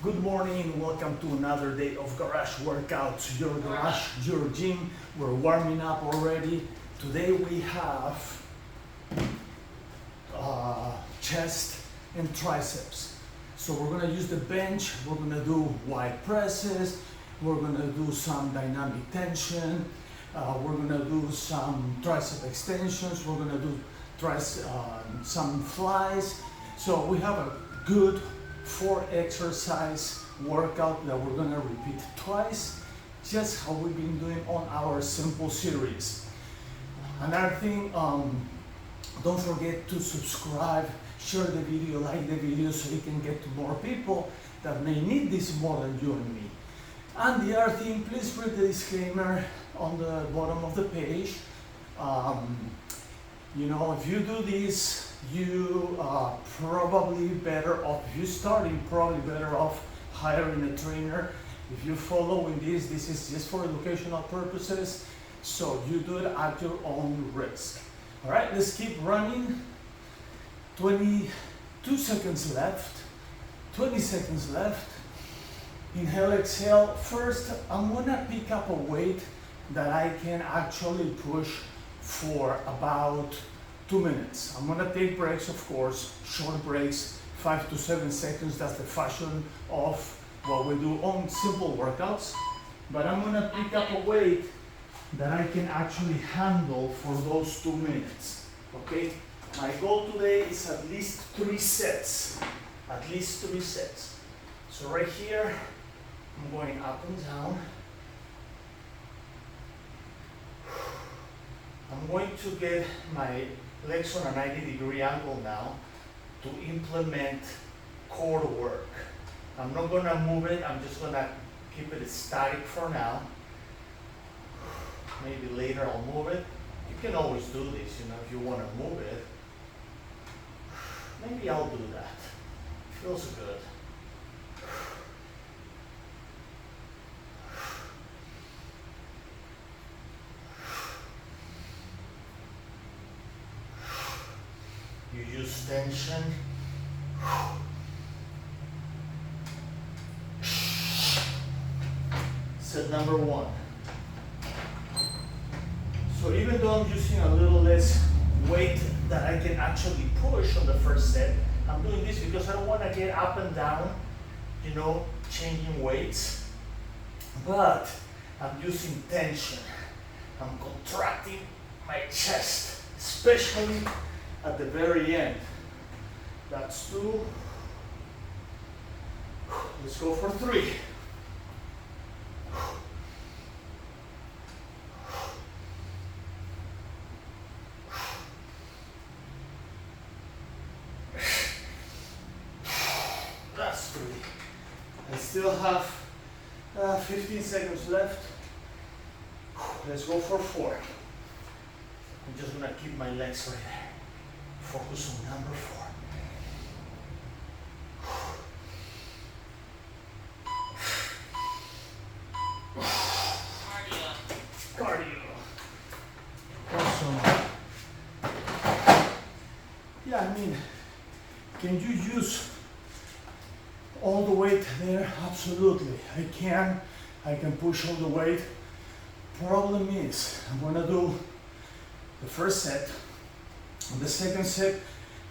Good morning, welcome to another day of garage workouts. Your garage, your gym, we're warming up already. Today we have chest and triceps. So we're gonna use the bench, we're gonna do wide presses, we're gonna do some dynamic tension, we're gonna do some tricep extensions, we're gonna do some flies. So we have a good 4 exercise workout that we're gonna repeat twice, just how we've been doing on our simple series. Another thing, don't forget to subscribe, share the video, like the video so you can get to more people that may need this more than you and me. And the other thing, please read the disclaimer on the bottom of the page. You know, if you do this, you are probably better off, if you're starting, probably better off hiring a trainer. If you're following this is just for educational purposes, so you do it at your own risk. All right, let's keep running. 22 seconds left, 20 seconds left. Inhale, exhale. First, I'm gonna pick up a weight that I can actually push for about 2 minutes. I'm gonna take breaks, of course, short breaks, 5 to 7 seconds. That's the fashion of what we do on simple workouts. But I'm gonna pick up a weight that I can actually handle for those 2 minutes, okay? My goal today is at least 3 sets, at least 3 sets. So right here, I'm going up and down. I'm going to get my legs on a 90-degree angle now to implement core work. I'm not gonna move it, I'm just gonna keep it static for now. Maybe later I'll move it. You can always do this, you know, if you wanna move it. Maybe I'll do that. Feels good. You use tension. Set number 1. So even though I'm using a little less weight that I can actually push on the first set, I'm doing this because I don't want to get up and down, you know, changing weights. But I'm using tension. I'm contracting my chest, especially at the very end. That's 2. Let's go for 3. That's 3. I still have 15 seconds left. Let's go for 4. I'm just gonna keep my legs right there. Focus on number 4. Cardio. Awesome. Yeah, I mean, can you use all the weight there? Absolutely. I can push all the weight. Problem is, I'm gonna do the first set. On the second set,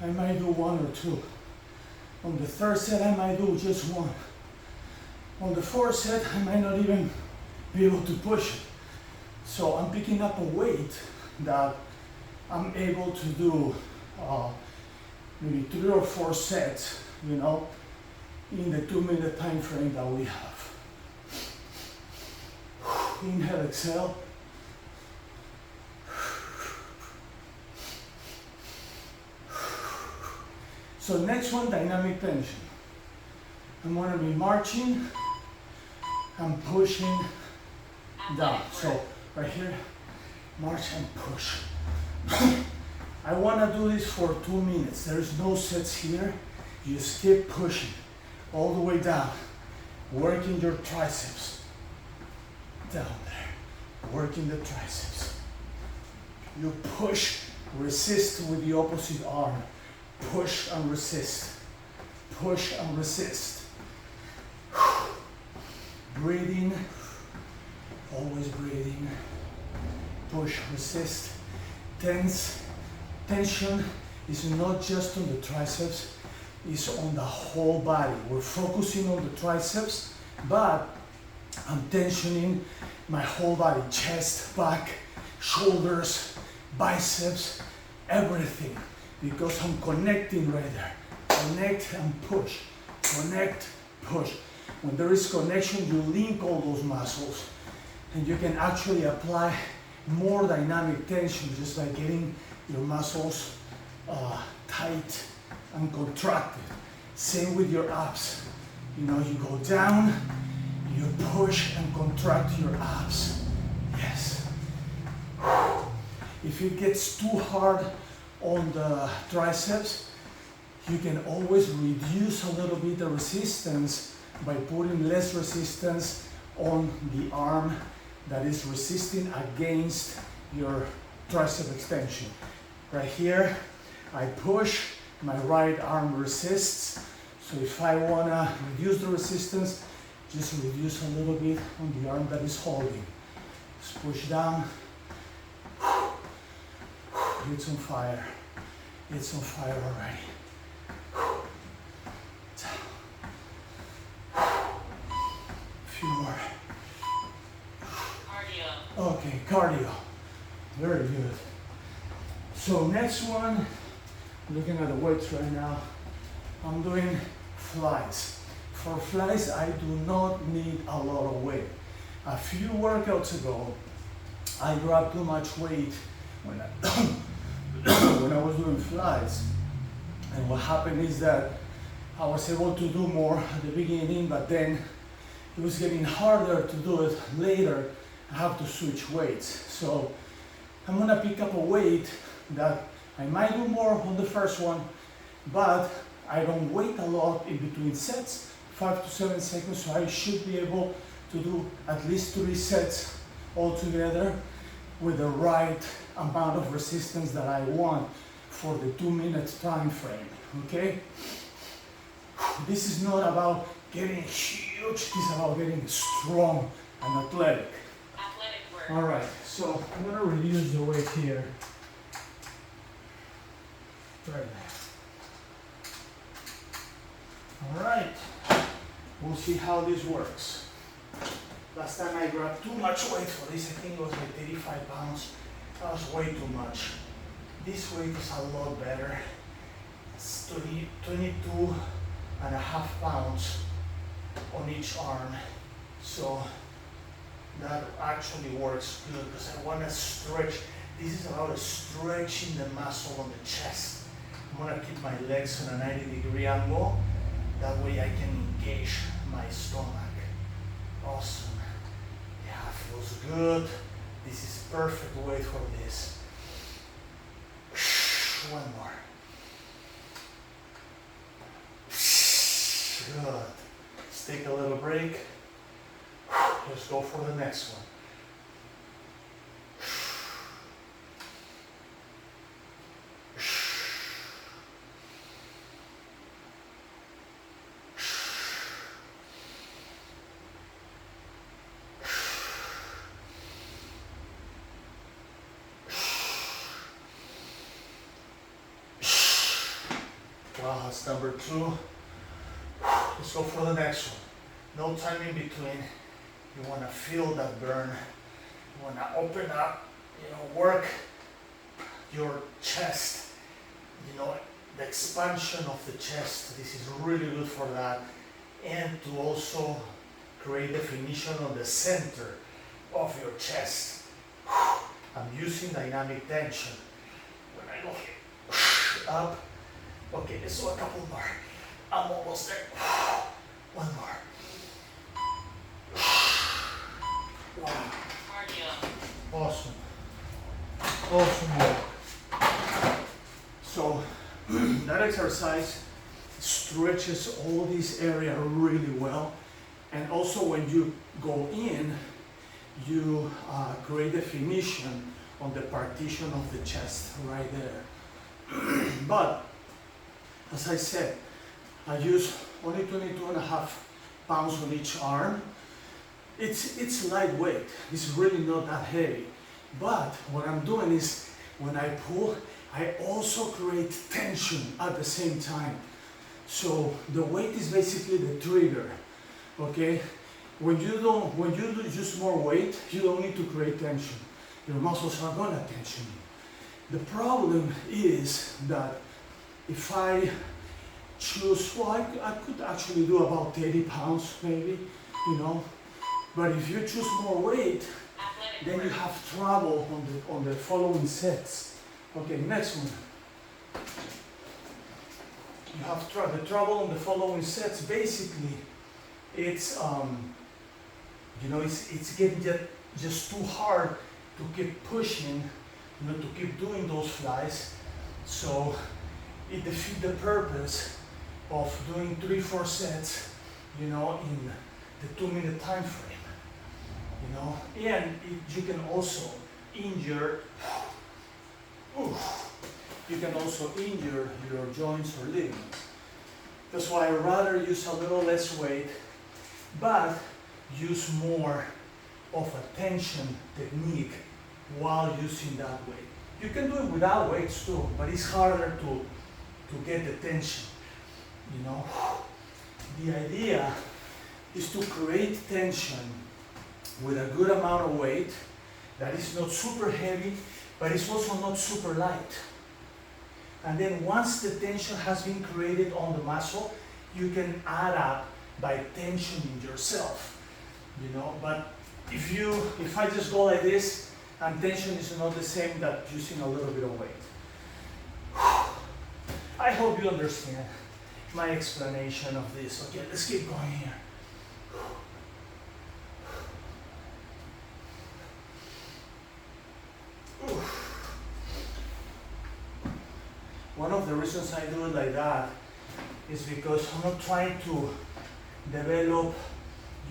I might do 1 or 2. On the third set, I might do just 1. On the fourth set, I might not even be able to push it. So I'm picking up a weight that I'm able to do maybe 3 or 4 sets, you know, in the 2-minute time frame that we have. Inhale, exhale. So next one, dynamic tension. I'm going to be marching and pushing down. So right here, march and push. I want to do this for 2 minutes. There's no sets here. You just keep pushing all the way down, working your triceps. Down there, working the triceps. You push, resist with the opposite arm. Push and resist. Push and resist. breathing, always breathing. Push, resist, tense. Tension is not just on the triceps, it's on the whole body. We're focusing on the triceps, but I'm tensioning my whole body, chest, back, shoulders, biceps, everything, because I'm connecting right there. Connect and push, connect, push. When there is connection, you link all those muscles, and you can actually apply more dynamic tension just by getting your muscles tight and contracted. Same with your abs. You know, you go down, you push and contract your abs. Yes. If it gets too hard on the triceps, you can always reduce a little bit the resistance by putting less resistance on the arm that is resisting against your tricep extension. Right here, I push, my right arm resists. So if I wanna reduce the resistance, just reduce a little bit on the arm that is holding. Just push down. It's on fire. It's on fire already. A few more. Cardio. Okay, cardio. Very good. So next one, looking at the weights right now, I'm doing flies. For flies, I do not need a lot of weight. A few workouts ago, I grabbed too much weight when I was doing flies. And what happened is that I was able to do more at the beginning, but then it was getting harder to do it later. I have to switch weights. So I'm gonna pick up a weight that I might do more on the first one, but I don't wait a lot in between sets, 5 to 7 seconds, so I should be able to do at least 3 sets altogether with the right amount of resistance that I want for the 2-minute time frame, okay? This is not about getting huge, this is about getting strong and athletic. Athletic work. All right, so I'm gonna reduce the weight here. Right there. All right, we'll see how this works. Last time I grabbed too much weight for this, I think it was like 85 pounds. That was way too much. This weight is a lot better. It's 22 and a half pounds on each arm. So that actually works good because I want to stretch. This is about stretching the muscle on the chest. I'm gonna keep my legs on a 90-degree angle. That way I can engage my stomach. Awesome. Yeah, feels good. This is perfect weight for this. One more. Good. Let's take a little break. Let's go for the next one. Wow, that's number 2. Let's go for the next one. No time in between. You want to feel that burn. You want to open up, work your chest. The expansion of the chest. This is really good for that. And to also create definition on the center of your chest. I'm using dynamic tension. When I go up, okay, let's do a couple more. I'm almost there. One more. Wow. Cardio. Awesome. Awesome work. So that exercise stretches all this area really well. And also when you go in, you create definition on the partition of the chest right there. But as I said, I use only 22 and a half pounds on each arm. it's lightweight. It's really not that heavy. But what I'm doing is when I pull, I also create tension at the same time. So the weight is basically the trigger. Okay? When you do use more weight, you don't need to create tension. Your muscles are gonna tension you. The problem is that if I choose, well, I could actually do about 30 pounds maybe, you know. But if you choose more weight, then you have trouble on the following sets. Okay, next one. You have the trouble on the following sets. Basically, it's you know, it's getting just too hard to keep pushing, you know, to keep doing those flies. So it defeats the purpose of doing 3-4 sets, you know, in the 2-minute time frame. You know, and you can also injure. You can also injure your joints or ligaments. That's why I rather use a little less weight, but use more of a tension technique while using that weight. You can do it without weights too, but it's harder to get the tension. You know, the idea is to create tension with a good amount of weight that is not super heavy, but it's also not super light. And then once the tension has been created on the muscle, you can add up by tensioning yourself, you know. But if I just go like this, and tension is not the same that using a little bit of weight. I hope you understand my explanation of this. Okay, let's keep going here. One of the reasons I do it like that is because I'm not trying to develop,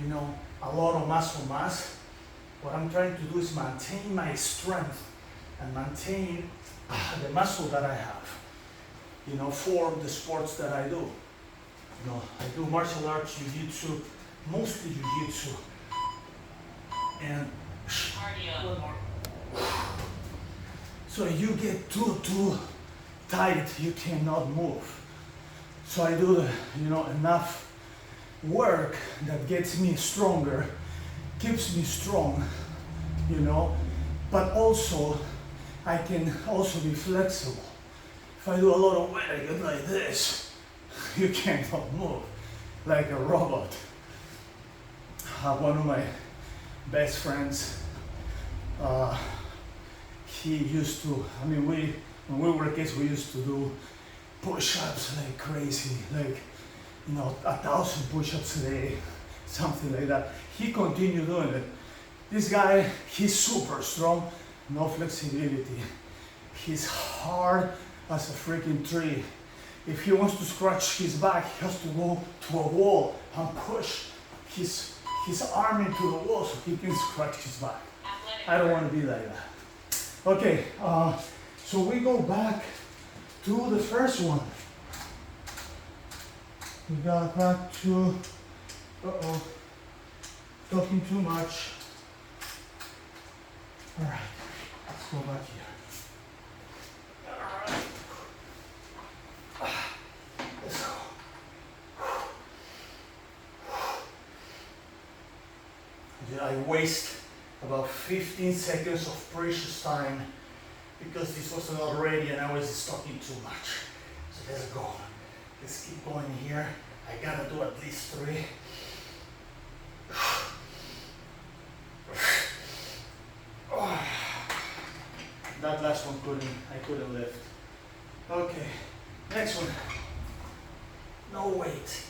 you know, a lot of muscle mass. What I'm trying to do is maintain my strength and maintain the muscle that I have, you know, for the sports that I do. You know, I do martial arts, jiu-jitsu, mostly jiu-jitsu, and cardio. one more. So you get too tight, you cannot move. So I do enough work that gets me stronger, keeps me strong, you know, but also I can also be flexible. If I do a lot of weight, I get like this. You cannot move like a robot. One of my best friends, he used to, I mean, when we were kids, we used to do push-ups like crazy, like, you know, 1,000 push-ups a day, something like that. He continued doing it. This guy, he's super strong, no flexibility. He's hard as a freaking tree. If he wants to scratch his back, he has to go to a wall and push his arm into the wall so he can scratch his back. I don't want to be like that. Okay, so we go back to the first one. We got back to, talking too much. All right, let's go back here. All right. Let's go. Did I waste about 15 seconds of precious time because this was not ready and I was talking too much. So let's go. Let's keep going here. I gotta do at least 3. That last one I couldn't lift. Okay, next one. No weight.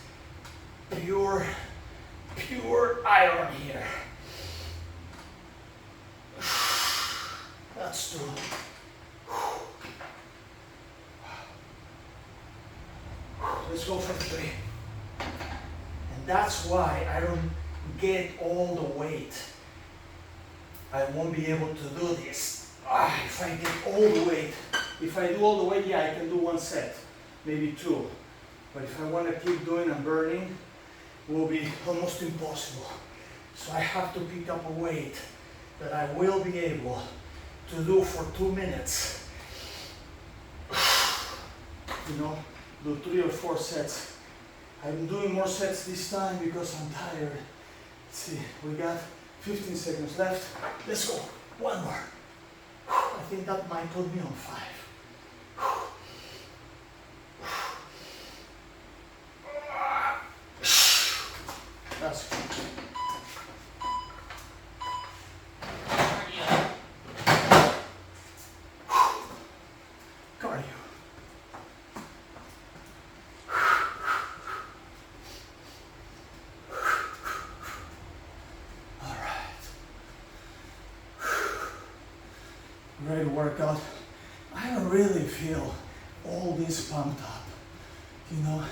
Pure iron here. That's 2. Let's go for 3. And that's why I don't get all the weight. I won't be able to do this. If I get all the weight. If I do all the weight, yeah, I can do 1 set, maybe 2. But if I want to keep doing and burning, it will be almost impossible. So I have to pick up a weight that I will be able to do for 2 minutes. You know, do 3 or 4 sets. I'm doing more sets this time because I'm tired. Let's see, we got 15 seconds left. Let's go. One more. I think that might put me on 5. That's good. Cardio. Cardio. All right. Great workout. I don't really feel all this pumped up. You know,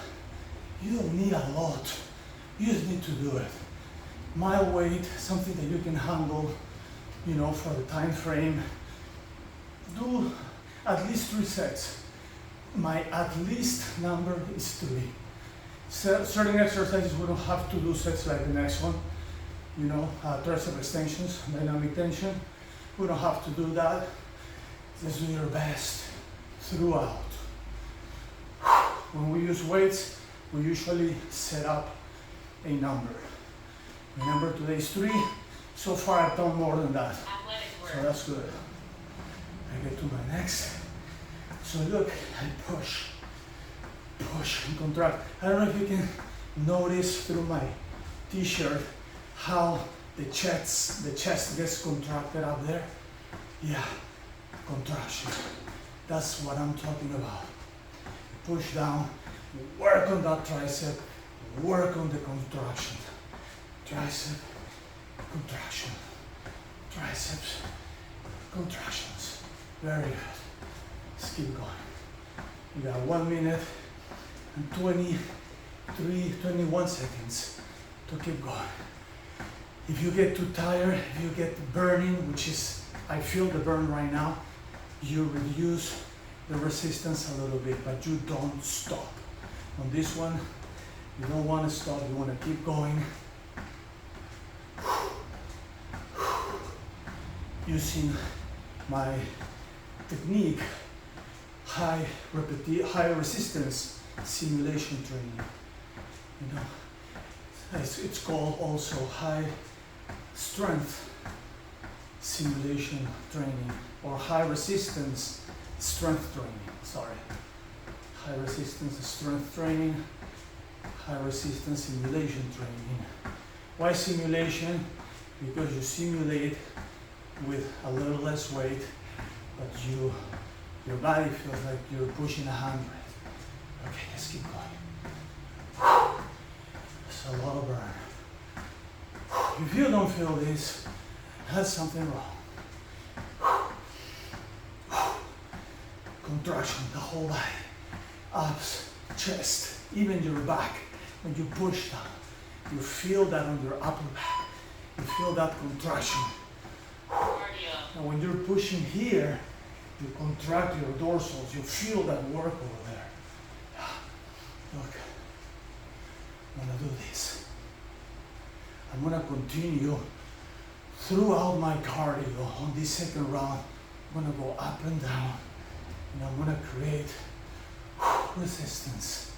you don't need a lot. You just need to do it. My weight, something that you can handle, you know, for the time frame. Do at least 3 sets. My at least number is 3. Certain exercises we don't have to do sets like the next one. You know, tricep extensions, dynamic tension. We don't have to do that. Just do your best throughout. When we use weights, we usually set up a number. My number today is 3. So far I've done more than that. Athletic So work. that's good. I get to my next. So look, I push and contract. I don't know if you can notice through my t-shirt how the chest gets contracted up there. Yeah, contraction. That's what I'm talking about. Push down, work on that tricep, work on the contraction. Tricep, contraction, triceps, contractions. Very good. Let's keep going. You got 1 minute and 21 seconds to keep going. If you get too tired, if you get burning, which is, I feel the burn right now, you reduce the resistance a little bit, but you don't stop. On this one, you don't want to stop, you want to keep going. Using my technique, high resistance simulation training. You know, it's called also high strength simulation training or high resistance strength training. Sorry, high resistance strength training, high resistance simulation training. Why simulation? Because you simulate with a little less weight, but your body feels like you're pushing 100. Okay, let's keep going. It's a lot of burn. If you don't feel this, that's something wrong. Contraction, the whole body, abs, chest, even your back. When you push down, you feel that on your upper back. You feel that contraction. Cardio. And when you're pushing here, you contract your dorsals. You feel that work over there. Look, I'm gonna do this. I'm gonna continue throughout my cardio on this second round. I'm gonna go up and down, and I'm gonna create resistance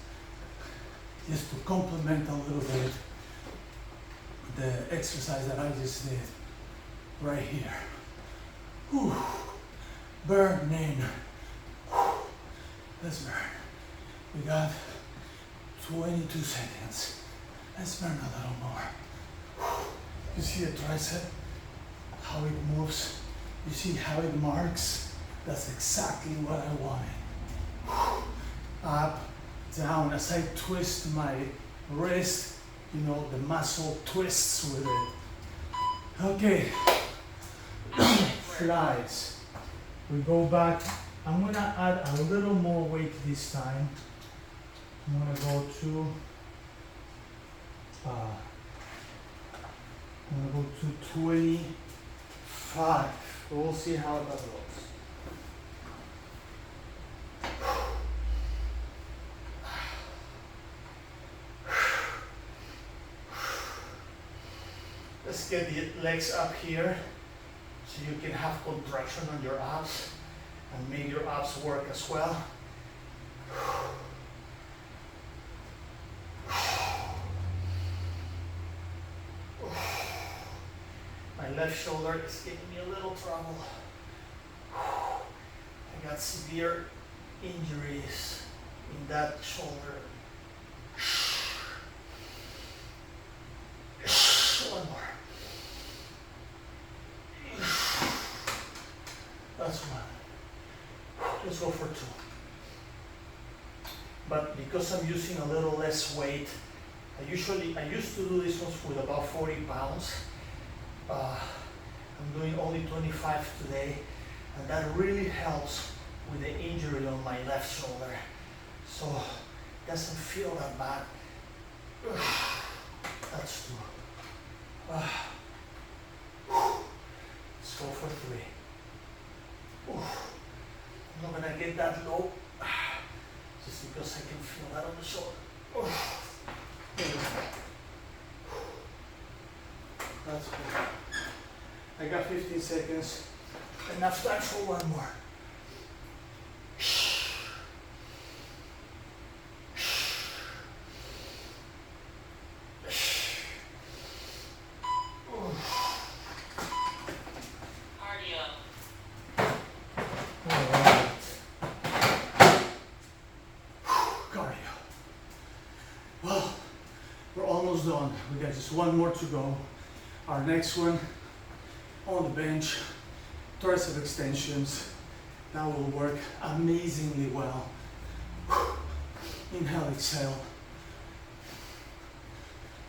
just to complement a little bit the exercise that I just did right here. Whew. Burning. Let's burn. We got 22 seconds. Let's burn a little more. You see the tricep? How it moves? You see how it marks? That's exactly what I wanted. Up, down, as I twist my wrist, you know, the muscle twists with it. Okay. Flies. We go back. I'm gonna add a little more weight this time. I'm gonna go to 25. We'll see how that goes. Let's get the legs up here so you can have contraction on your abs and make your abs work as well. My left shoulder is giving me a little trouble. I got severe injuries in that shoulder. One more. That's one. Let's go for two. But because I'm using a little less weight, I used to do this ones with about 40 pounds. I'm doing only 25 today, and that really helps with the injury on my left shoulder. So it doesn't feel that bad. That's two. Let's go for three. I'm not gonna get that low just because I can feel that on the shoulder. That's good. I got 15 seconds. Enough time for one more. Done. We got just one more to go. Our next one on the bench, tricep extensions. That will work amazingly well. Inhale, exhale.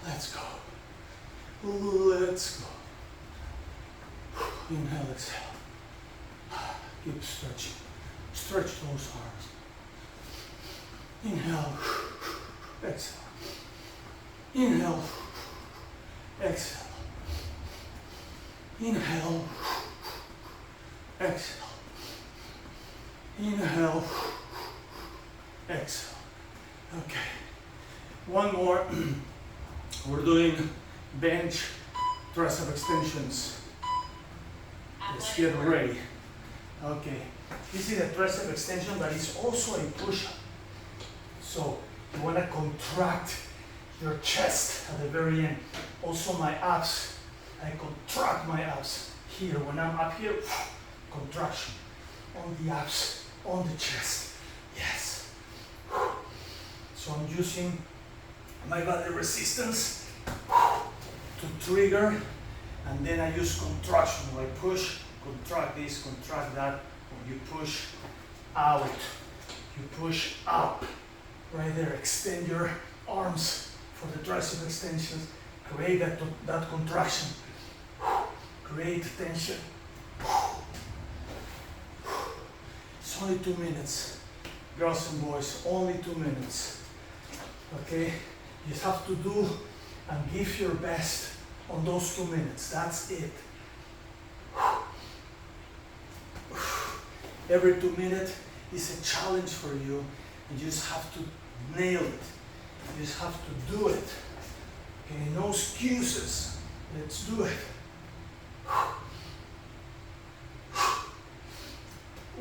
Let's go. Let's go. Inhale, exhale. Keep stretching. Stretch those arms. Inhale, exhale. Inhale, exhale. Inhale, exhale. Inhale, exhale. Okay, one more. We're doing bench tricep extensions. Let's get ready. Okay, this is a tricep extension, but it's also a push-up. So you want to contract your chest at the very end. Also my abs, I contract my abs here. When I'm up here, contraction on the abs, on the chest. Yes. So I'm using my body resistance to trigger, and then I use contraction. I push, contract this, contract that. When you push out, you push up. Right there, extend your arms for the tricep extensions, create that contraction, create tension. It's only 2 minutes, girls and boys, only 2 minutes. Okay, you just have to do and give your best on those 2 minutes. That's it. Every 2 minutes is a challenge for you, and you just have to nail it. You just have to do it. Okay, no excuses. Let's do it.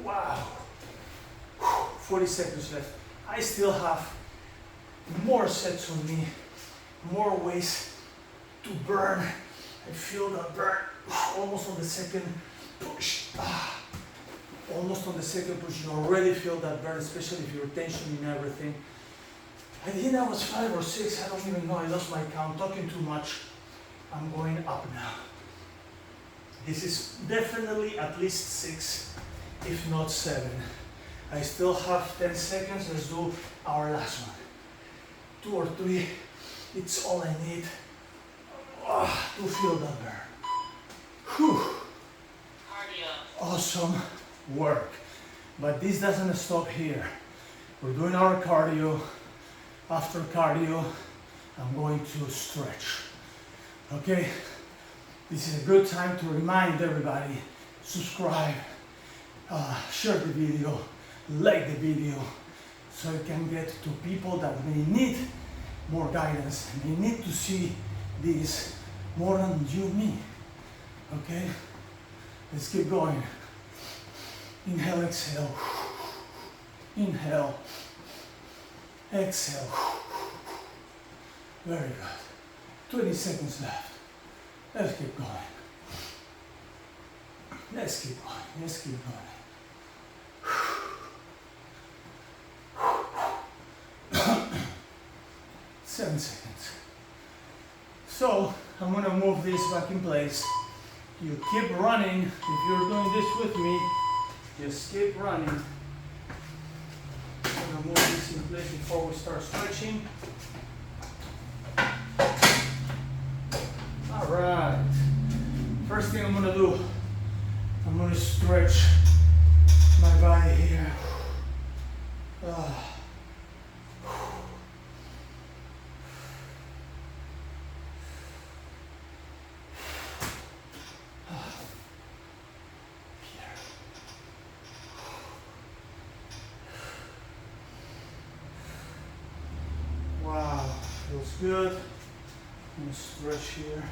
Wow. 40 seconds left. I still have more sets on me, more ways to burn. I feel that burn almost on the second push. Almost on the second push, you already feel that burn, especially if you're tensioning everything. I think I was 5 or 6, I don't even know, I lost my count, talking too much. I'm going up now. This is definitely at least 6, if not 7. I still have 10 seconds, let's do our last one. 2 or 3, it's all I need to feel that burn. Whew. Cardio. Awesome work. But this doesn't stop here. We're doing our cardio. After cardio, I'm going to stretch. Okay? This is a good time to remind everybody, subscribe, share the video, like the video, so it can get to people that may need more guidance, may need to see this more than you and me, okay? Let's keep going. Inhale, exhale. Inhale, exhale. Very good. 20 seconds left. Let's keep going. Let's keep going. Let's keep going. 7 seconds. So I'm gonna move this back in place. You keep running. If you're doing this with me, just keep running. I'm gonna move this in place before we start stretching. All right. First thing I'm gonna do, I'm gonna stretch my body here. Wow, feels good. I'm gonna stretch here.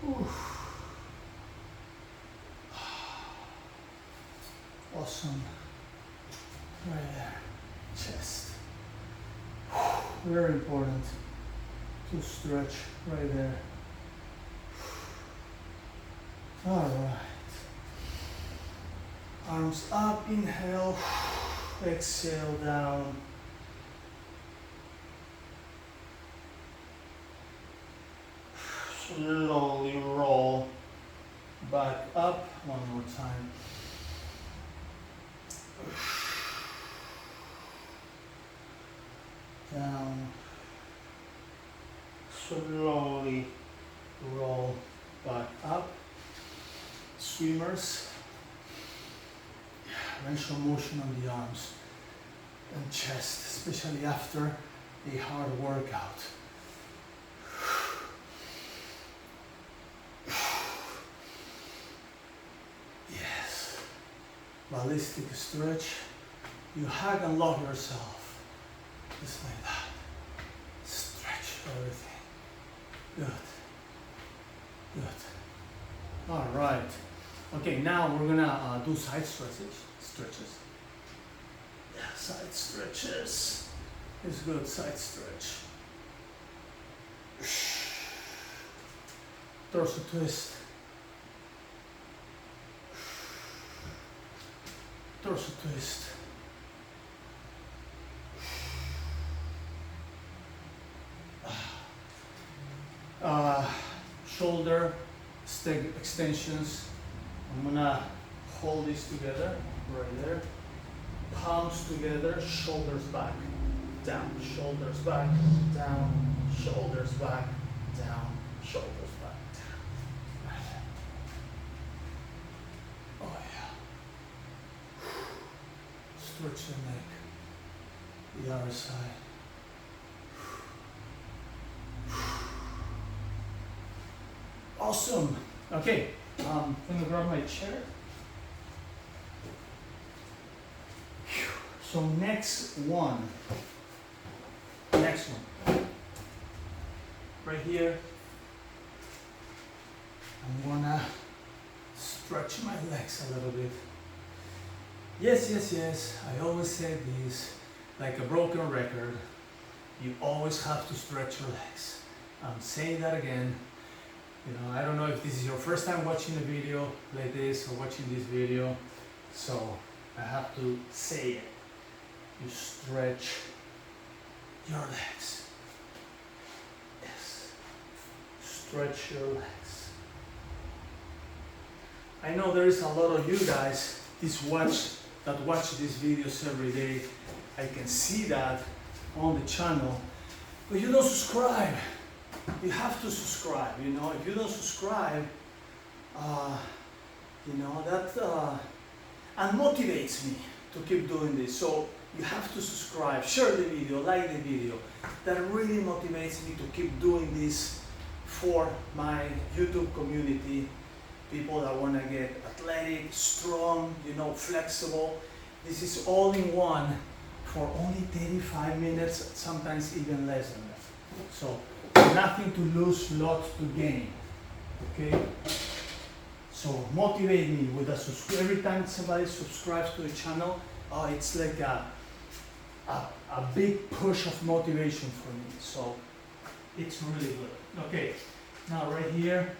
Oof. Awesome. Right there. Chest. Very important to stretch right there. All right. Arms up, inhale. Exhale down. Slowly roll back up. One more time. Down. Slowly roll back up. Swimmers. Range of motion on the arms and chest, especially after a hard workout. Yes. Ballistic stretch. You hug and love yourself. Just like that. Stretch everything. Good. Good. All right. Okay, now we're gonna do side stretches. Yeah, side stretches. It's good. Side stretch. Torso twist. Torso twist. Shoulder extensions. I'm gonna hold this together, right there. Palms together, shoulders back, down, shoulders back, down, shoulders back, down, shoulders back, down. Right there. Oh yeah. Stretch the neck. The other side. Awesome. Okay, I'm gonna grab my chair. So next one, right here, I'm gonna stretch my legs a little bit. Yes, I always say this, like a broken record, you always have to stretch your legs. I'm saying that again. You know, I don't know if this is your first time watching a video like this or watching this video, so I have to say it. You stretch your legs. Yes. Stretch your legs. I know there is a lot of you guys that watch these videos every day. I can see that on the channel, but you don't subscribe. You have to subscribe, you know. If you don't subscribe, you know, that motivates me to keep doing this. So you have to subscribe, share the video, like the video. That really motivates me to keep doing this for my YouTube community. People that want to get athletic, strong, you know, flexible. This is all in one for only 35 minutes, sometimes even less than that. So nothing to lose, lot to gain. Okay? So motivate me with a subscribe. Every time somebody subscribes to the channel, it's like a big push of motivation for me. So it's really good. Okay, now right here,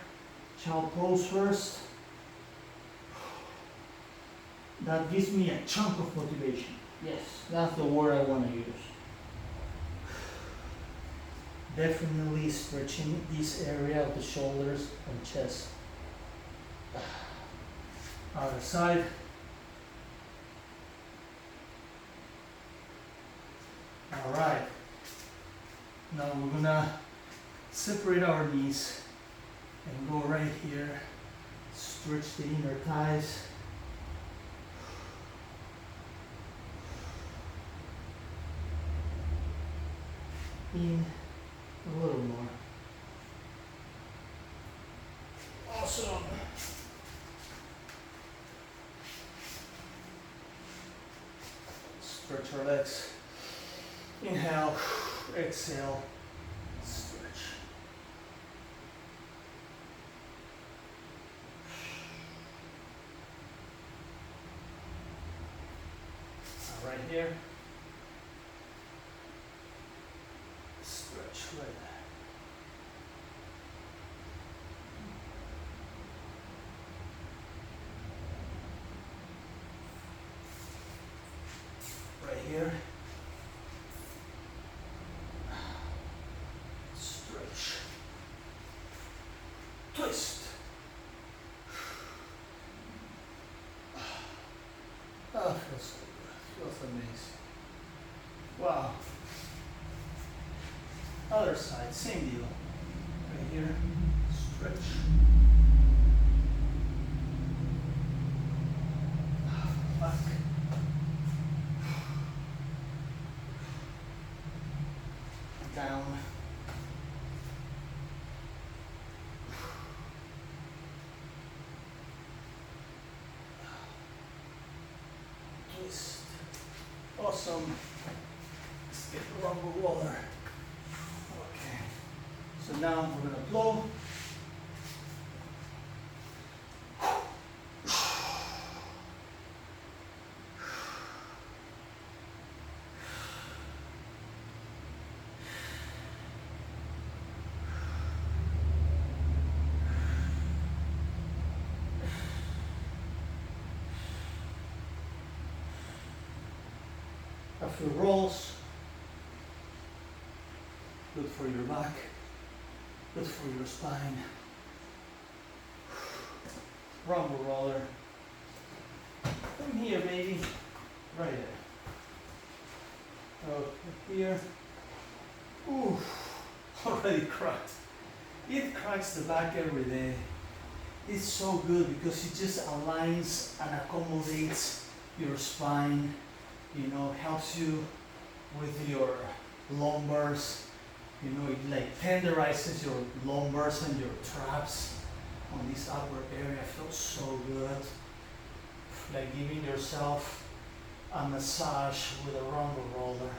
child pose first. That gives me a chunk of motivation. Yes, that's the word I want to use. Definitely stretching this area of the shoulders and chest. Other side. All right. Now we're gonna separate our knees and go right here. Stretch the inner thighs. In a little more. Awesome. Stretch our legs. Inhale, exhale, stretch. Right here. Stretch right there. Right here. Stretch. Twist. Oh, feels so good. Feels amazing. Wow. Other side, same deal. Right here, stretch. Back. Down. Twist. Awesome. Let's get the rumble roller. So now we're going to blow. A few rolls. Good for your back. Good for your spine. Rumble roller. From here, baby. Right there. Okay, here. Ooh, already cracked. It cracks the back every day. It's so good because it just aligns and accommodates your spine. You know, helps you with your lumbars. You know, it like tenderizes your lumbars and your traps on this upper area. Feels so good. Like giving yourself a massage with a rumble roller.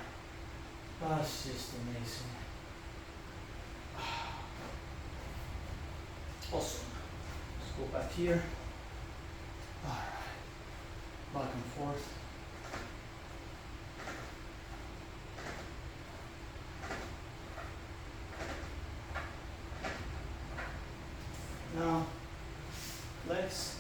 That's just amazing. Awesome. Let's go back here. All right. Back and forth. Now, legs.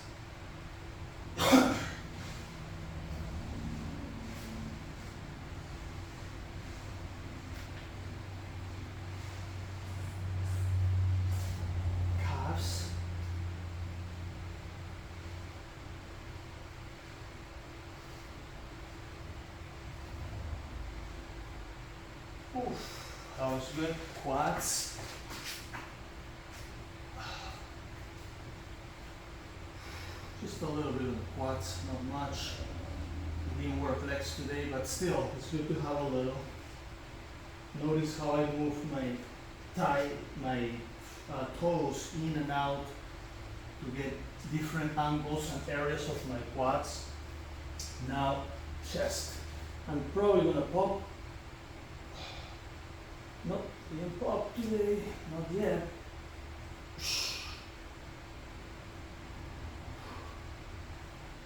Calves. Oof, that was good. Quads. Just a little bit of the quads, not much. It didn't work legs today, but still, it's good to have a little. Notice how I move my toes in and out to get different angles and areas of my quads. Now, chest. I'm probably gonna pop. Nope, Being popped today, not yet.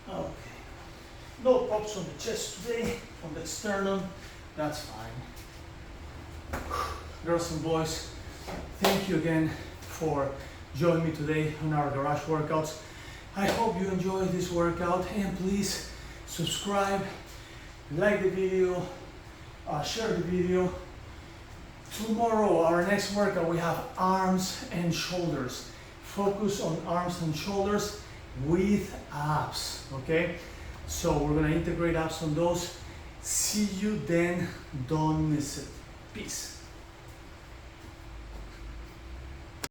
Okay. No pops on the chest today, on the sternum. That's fine. Girls and boys, thank you again for joining me today on our garage workouts. I hope you enjoyed this workout, and please subscribe, like the video, share the video. Tomorrow, our next workout, we have arms and shoulders. Focus on arms and shoulders with abs, okay? So we're gonna integrate abs on those. See you then, don't miss it. Peace.